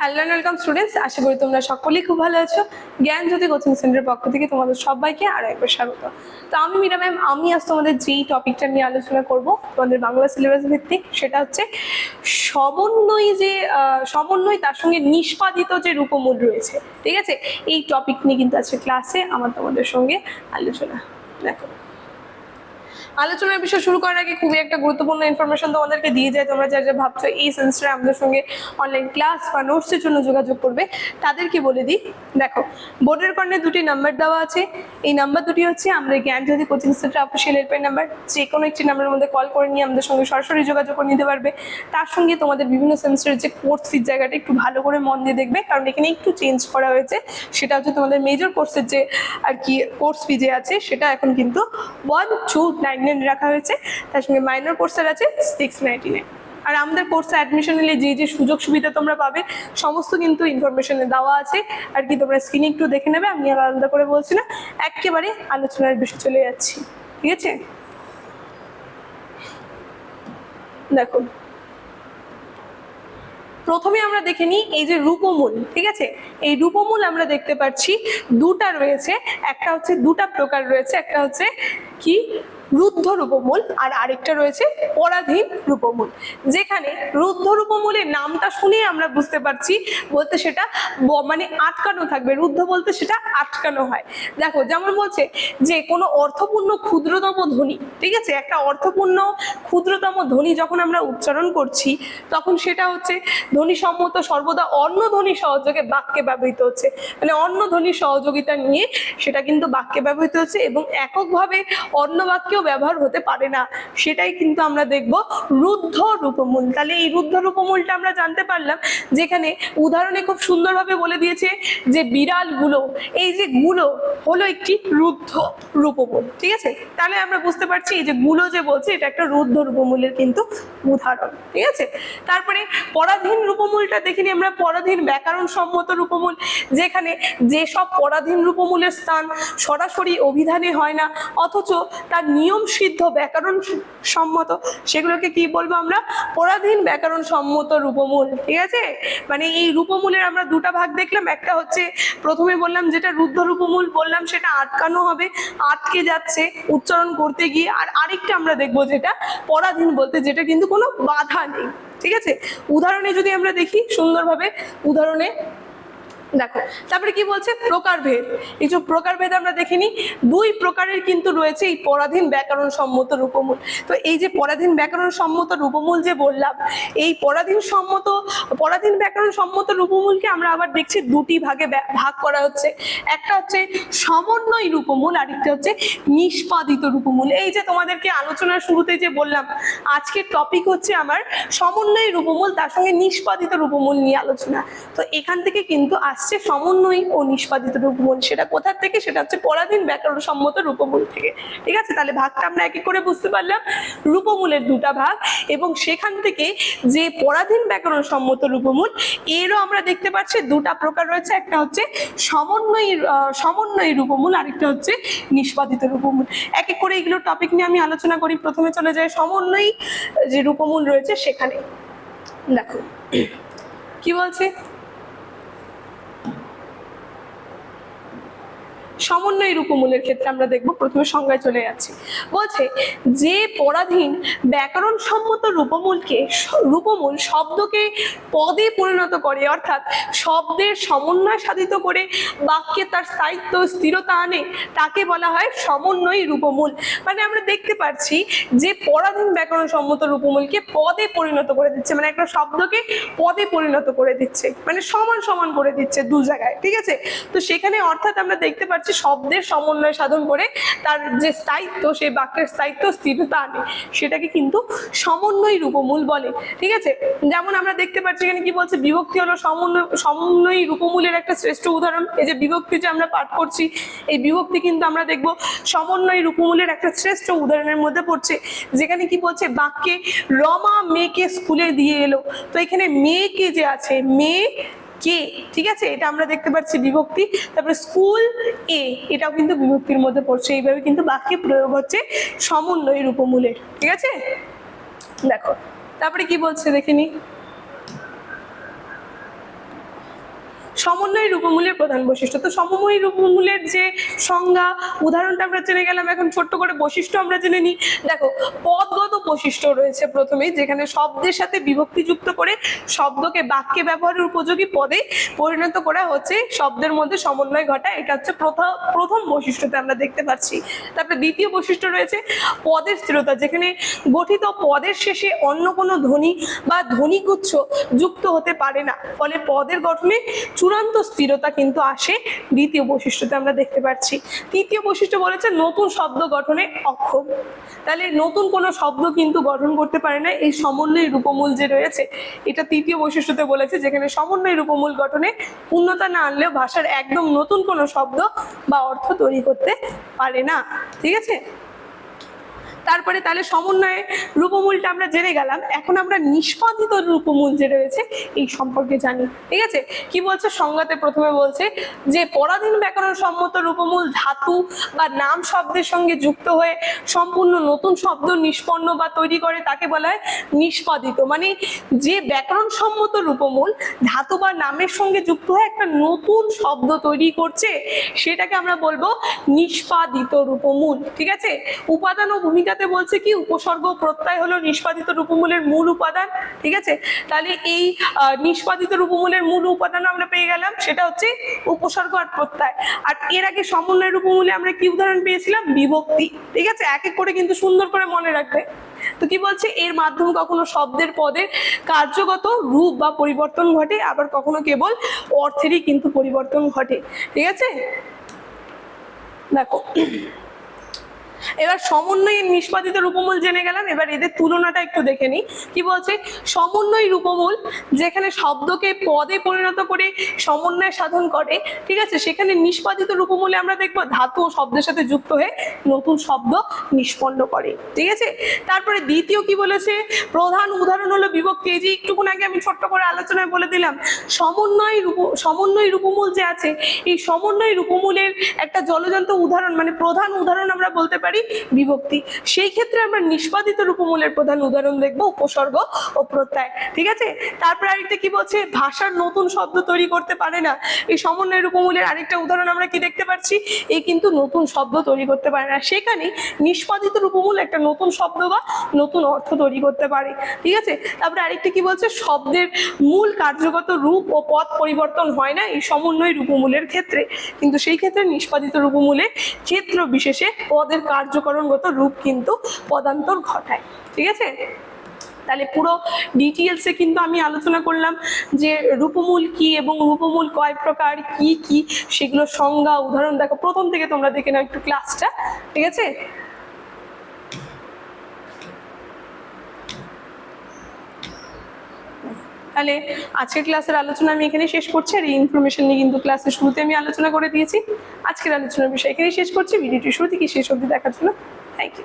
Hello and welcome students, আশা করি তোমরা সকলেই খুব ভালো আছো। জ্ঞানজ্যোতি কোচিং সেন্টারের পক্ষ থেকে তোমাদের সবাইকে আরো একবার স্বাগত। তো আমি মীরা ম্যাম, আমি আজ তোমাদের যেই টপিকটা নিয়ে আলোচনা করব তোমাদের বাংলা সিলেবাস ভিত্তিক, সেটা হচ্ছে সমন্বয় তার সঙ্গে নিষ্পাদিত যে রূপমূল রয়েছে। ঠিক আছে, এই টপিক নিয়ে কিন্তু আজকে ক্লাসে আমার তোমাদের সঙ্গে আলোচনা। দেখো, আলোচনার বিষয় শুরু করার আগে খুবই একটা গুরুত্বপূর্ণ ইনফরমেশন তোমাদেরকে দিয়ে যায়। তোমরা যা যা ভাবছো এই সেমিস্টারে আমাদের সঙ্গে অনলাইন ক্লাস বা নোটসের জন্য যোগাযোগ করবে, তাদেরকে বলে দিই। দেখো, বোর্ডের কর্নারে দুটি নাম্বার দেওয়া আছে। এই নাম্বার দুটি হচ্ছে আমাদের Gyanjyoti coaching centre official helpline number. যে কোনো একটি নাম্বারের মধ্যে কল করে নিয়ে আমাদের সঙ্গে সরাসরি যোগাযোগ করে নিতে পারবে। তার সঙ্গে তোমাদের বিভিন্ন সেমিস্টারের যে কোর্স ফির জায়গাটা একটু ভালো করে মন দিয়ে দেখবে, কারণ এখানে একটু চেঞ্জ করা হয়েছে। সেটা হচ্ছে তোমাদের মেজর কোর্সের যে আর কি কোর্স ফি যে আছে, সেটা এখন কিন্তু 1299 রাখা হয়েছে। তার সঙ্গে মাইনর কোর্সের আছে 699। আর আমাদের কোর্সে অ্যাডমিশন নিলে যে যে সুযোগ সুবিধা তোমরা পাবে সমস্ত কিন্তু ইনফরমেশনে দেওয়া আছে। আর কি তোমরা স্ক্রিনে একটু দেখে নেবে, আমি আর আলাদা করে বলছি না, একেবারে আলোচনার বিষয়ে চলে যাচ্ছি। ঠিক আছে, দেখো প্রথমে আমরা দেখে নিই এই যে রূপমূল। ঠিক আছে, এই রূপমূল আমরা দেখতে পাচ্ছি দুটা রয়েছে। একটা হচ্ছে দুটা প্রকার রয়েছে, একটা হচ্ছে কি রুদ্ধ রূপমূল, আর আরেকটা রয়েছে পরাধীন রূপমূল। যেখানে রুদ্ধ রূপমূলের নামটা শুনে আমরা বুঝতে পারছি বলতে সেটা মানে আটকানো থাকবে। রুদ্ধ বলতে সেটা আটকানো হয়। দেখো, যেমন বলছে যে কোনো অর্থপূর্ণ ক্ষুদ্রতম ধ্বনি, ঠিক আছে, একটা অর্থপূর্ণ ক্ষুদ্রতম ধ্বনি যখন আমরা উচ্চারণ করছি তখন সেটা হচ্ছে ধ্বনিসম্মত সর্বদা অন্য ধ্বনি সহযোগে বাক্যে ব্যবহৃত হচ্ছে। মানে অন্য ধ্বনির সহযোগিতা নিয়ে সেটা কিন্তু বাক্যে ব্যবহৃত হচ্ছে এবং এককভাবে অন্য বাক্যেও ব্যবহার হতে পারে না। সেটাই কিন্তু আমরা দেখব রুদ্ধ রূপমূল। তাহলে এই রুদ্ধ রূপমূলটা আমরা জানতে পারলাম, যেখানে উদাহরণে খুব সুন্দরভাবে বলে দিয়েছে যে বিড়ালগুলো, এই যে গুলো হলো একটি রুদ্ধ রূপমূল। ঠিক আছে, তাহলে আমরা বুঝতে পারছি এই যে গুলো যে বলছে এটা একটা রুদ্ধ রূপমূলের কিন্তু উদাহরণ। ঠিক আছে, তারপরে পরাধীন রূপমূলটা দেখিনি আমরা। পরাধীন ব্যাকরণ সম্মত রূপমূল, যেখানে যেসব পরাধীন রূপমূলের স্থান সরাসরি অভিধানে হয় না অথচ তার নিয়ম সিদ্ধ ব্যাকরণ সম্মত, সেগুলোকে কি বলবো আমরা? পরাধীন ব্যাকরণ সম্মত রূপমূল। ঠিক আছে, মানে এই রূপমূলের আমরা দুটা ভাগ দেখলাম। একটা হচ্ছে প্রথমে বললাম যেটা রুদ্ধ রূপমূল বললাম, সেটা আটকানো হবে, আটকে যাচ্ছে উচ্চারণ করতে গিয়ে। আর আরেকটা আমরা দেখবো যেটা পরাধীন বলতে যেটা কিন্তু কোনো বাধা নেই। ঠিক আছে, উদাহরণে যদি আমরা দেখি সুন্দরভাবে, উদাহরণে দেখো তারপরে কি বলছে প্রকারভেদ। এই যে প্রকারভেদ আমরা দেখিনি, দুই প্রকারের কিন্তু রয়েছে এই পরাধীন ব্যাকরণ সম্মত রূপমূল। তো এই যে পরাধীন ব্যাকরণ সম্মত রূপমূল যে বললাম, এই পরাধীন ব্যাকরণ সম্মত রূপমূলকে আমরা আবার দেখছি দুটি ভাগে ভাগ করা হচ্ছে। একটা হচ্ছে সমন্বয় রূপমূল, আরেকটা হচ্ছে নিষ্পাদিত রূপমূল। এই যে তোমাদেরকে আলোচনার শুরুতে যে বললাম আজকের টপিক হচ্ছে আমার সমন্বয় রূপমূল, তার সঙ্গে নিষ্পাদিত রূপমূল নিয়ে আলোচনা। তো এখান থেকে কিন্তু আসছে সমন্বয় ও নিষ্পাদিত রূপমূল। সেটা কোথা থেকে? সেটা হচ্ছে পরাধীন ব্যাকরণ সম্মত রূপমূল থেকে। ঠিক আছে, তাহলে ভাগটা আমরা এক এক করে বুঝতে পারলাম। রূপমূলের দুটা ভাগ, এবং সেখান থেকে যে পরাধীন ব্যাকরণ সম্মত রূপমূল, এরও আমরা দেখতে পাচ্ছি দুটা প্রকার রয়েছে। একটা হচ্ছে সমন্বয় রূপমূল, আরেকটা হচ্ছে নিষ্পাদিত রূপমূল। এক এক করে এগুলো টপিক নিয়ে আমি আলোচনা করি। প্রথমে চলে যায় সমন্বয় যে রূপমূল রয়েছে সেখানে। দেখো কি বলছে, সমন্বয় রূপমূলের ক্ষেত্রে আমরা দেখব প্রথমে সংজ্ঞায় চলে যাচ্ছি। বলছে যে পরাধীন ব্যাকরণ সম্মত রূপমূল শব্দকে পদে পরিণত করে, অর্থাৎ শব্দের সমন্বয় সাধিত করে বাক্যে তার স্থায়িত্ব স্থিরতা আনে, তাকে বলা হয় সমন্বয় রূপমূল। মানে আমরা দেখতে পাচ্ছি যে পরাধীন ব্যাকরণ সম্মত রূপমূলকে পদে পরিণত করে দিচ্ছে, মানে একটা শব্দকে পদে পরিণত করে দিচ্ছে, মানে সমান সমান করে দিচ্ছে দু জায়গায়। ঠিক আছে, তো সেখানে অর্থাৎ আমরা দেখতে পাচ্ছি শব্দের সমন্বয় সাধন করে তার যে স্থায়িত্ব, সেই বাক্যের স্থায়িত্ব স্থিরতা আনে, সেটাকে কিন্তু সমন্বয় রূপমূল বলে। ঠিক আছে, যেমন আমরা দেখতে পাচ্ছি এখানে কি বলছে, বিভক্তি হলো সমন্বয় রূপমূলের একটা শ্রেষ্ঠ উদাহরণ। এই যে বিভক্তি যে আমরা পাঠ করছি, এই বিভক্তি কিন্তু আমরা দেখব সমন্বয় রূপমূলের একটা শ্রেষ্ঠ উদাহরণের মধ্যে পড়ছে। যেখানে কি বলছে, বাক্যে রমা মেয়েকে স্কুলে দিয়ে এলো। তো এখানে মেয়েকে যে আছে, মেয়ে কে, ঠিক আছে, এটা আমরা দেখতে পাচ্ছি বিভক্তি। তারপরে স্কুল এ, এটাও কিন্তু বিভক্তির মধ্যে পড়ছে। এইভাবে কিন্তু বাক্যে প্রয়োগ হচ্ছে সমন্বয় রূপমূলের। ঠিক আছে, দেখো তারপরে কি বলছে দেখে নি। সমন্বয়ী রূপমূলের প্রধান বৈশিষ্ট্য। তো সমন্বয়ী রূপমূলের যে সংজ্ঞা, উদাহরণটা আমরা জেনে গেলাম, এখন ছোট্ট করে বৈশিষ্ট্য আমরা জেনে নিই। দেখো, পদগত বৈশিষ্ট্য রয়েছে প্রথমেই, যেখানে শব্দের সাথে বিভক্তি যুক্ত করে শব্দকে বাক্যে ব্যবহারের উপযোগী পদে পরিণত করা হচ্ছে শব্দের মধ্যে সমন্বয় ঘটায়। এটা হচ্ছে প্রথম বৈশিষ্ট্যতে আমরা দেখতে পাচ্ছি। তারপরে দ্বিতীয় বৈশিষ্ট্য রয়েছে পদের স্থিরতা, যেখানে গঠিত পদের শেষে অন্য কোনো ধ্বনি বা ধ্বনিগুচ্ছ যুক্ত হতে পারে না, ফলে পদের গঠনে চূড়ান্ত স্থিরতা কিন্তু আসে। দ্বিতীয় বৈশিষ্ট্যতে আমরা দেখতে পাচ্ছি। তৃতীয় বৈশিষ্ট্য বলেছে নতুন শব্দ গঠনে অক্ষম, তাহলে নতুন কোনো শব্দ কিন্তু গঠন করতে পারে না এই সমন্বয়ী রূপমূল যে রয়েছে, এটা তৃতীয় বৈশিষ্ট্যতে বলেছে, যেখানে সমন্বয়ী রূপমূল গঠনে পূর্ণতা না আনলেও ভাষার একদম নতুন কোনো শব্দ বা অর্থ তৈরি করতে পারে না। ঠিক আছে, তারপরে তাহলে সমন্বয়ে রূপমূলটা আমরা জেনে গেলাম। এখন আমরা নিষ্পাদিত রূপমূল যে রয়েছে এই সম্পর্কে জানি। ঠিক আছে, কি বলছে সংজ্ঞাতে? প্রথমে বলছে যে পরাধীন ব্যাকরণ সম্মত রূপমূল ধাতু বা নাম শব্দের সঙ্গে যুক্ত হয়ে সম্পূর্ণ নতুন শব্দ নিষ্পন্ন বা তৈরি করে তাকে বলা হয় নিষ্পাদিত। মানে যে ব্যাকরণ সম্মত রূপমূল ধাতু বা নামের সঙ্গে যুক্ত হয়ে একটা নতুন শব্দ তৈরি করছে, সেটাকে আমরা বলবো নিষ্পাদিত রূপমূল। ঠিক আছে, উপাদান ও ভূমিকা বলছে কি উপসর্গ প্রত্যয় হলো নিষ্পাদিত রূপমূলের মূল উপাদান। ঠিক আছে, তাহলে এই নিষ্পাদিত রূপমূলের মূল উপাদান আমরা পেয়ে গেলাম, সেটা হচ্ছে উপসর্গ আর প্রত্যয়। আর এর আগে সমন্বয় রূপমূলে আমরা কি উদাহরণ পেয়েছিলাম? বিভক্তি। ঠিক আছে, এক এক করে কিন্তু সুন্দর করে মনে রাখবে। তো কি বলছে? এর মাধ্যমে কখনো শব্দের পদের কার্যগত রূপ বা পরিবর্তন ঘটে, আবার কখনো কেবল অর্থেরই কিন্তু পরিবর্তন ঘটে। ঠিক আছে, দেখো এবার সমন্বয়ের নিষ্পাদিত রূপমূল জেনে গেলাম, এবার এদের তুলনাটা একটু দেখে নিই। কি বলছে? সমন্বয় রূপমূল যেখানে শব্দকে পদে পরিণত করে সমন্বয় সাধন করে, ঠিক আছে, সেখানে নিষ্পাদিত রূপমূলে আমরা দেখবো ধাতু ও শব্দের সাথে যুক্ত হয়ে নতুন শব্দ নিষ্পন্ন করে। ঠিক আছে, তারপরে দ্বিতীয় কি বলেছে? প্রধান উদাহরণ হলো বিভক্তি। এই যে একটুক্ষণ আগে আমি ছোট্ট করে আলোচনায় বলে দিলাম, সমন্বয় রূপমূল যে আছে, এই সমন্বয় রূপমূলের একটা জলজন্ত উদাহরণ, মানে প্রধান উদাহরণ আমরা বলতে পারি বিভক্তি। সেই ক্ষেত্রে আমরা নিষ্পাদিত রূপমূলের প্রধান উদাহরণ দেখবো উপসর্গ ও প্রত্যয়। ঠিক আছে, তারপরে আরেকটা কি বলছে? ভাষার নতুন শব্দ তৈরি করতে পারে না। এই সমন্বয় রূপমূলের আরেকটা উদাহরণ আমরা কি দেখতে পাচ্ছি? এই কিন্তু নতুন শব্দ তৈরি করতে পারে না, সেখানে নিষ্পাদিত রূপমূল একটা নতুন শব্দ বা নতুন অর্থ তৈরি করতে পারে। ঠিক আছে, তারপরে আরেকটা কি বলছে? শব্দের মূল কার্যগত রূপ ও পদ পরিবর্তন হয় না এই সমন্বয় রূপমূলের ক্ষেত্রে, কিন্তু সেই ক্ষেত্রে নিষ্পাদিত রূপমূলে ক্ষেত্র বিশেষে পদের কার্যকরণগত রূপ কিন্তু পদান্তর ঘটায়। ঠিক আছে, তাহলে পুরো ডিটেলসে কিন্তু আমি আলোচনা করলাম যে রূপমূল কি এবং রূপমূল কয় প্রকার, কি কি সেগুলো সংজ্ঞা, উদাহরণ। দেখো প্রথম থেকে তোমরা দেখে নাও একটু ক্লাসটা। ঠিক আছে, তাহলে আজকের ক্লাসের আলোচনা আমি এখানে শেষ করছি। আর এই ইনফরমেশন নিয়ে কিন্তু ক্লাসের শুরুতে আমি আলোচনা করে দিয়েছি। আজকের আলোচনার বিষয় এখানেই শেষ করছি। ভিডিওটি শুরু থেকে শেষ অবধি দেখার জন্য থ্যাংক ইউ।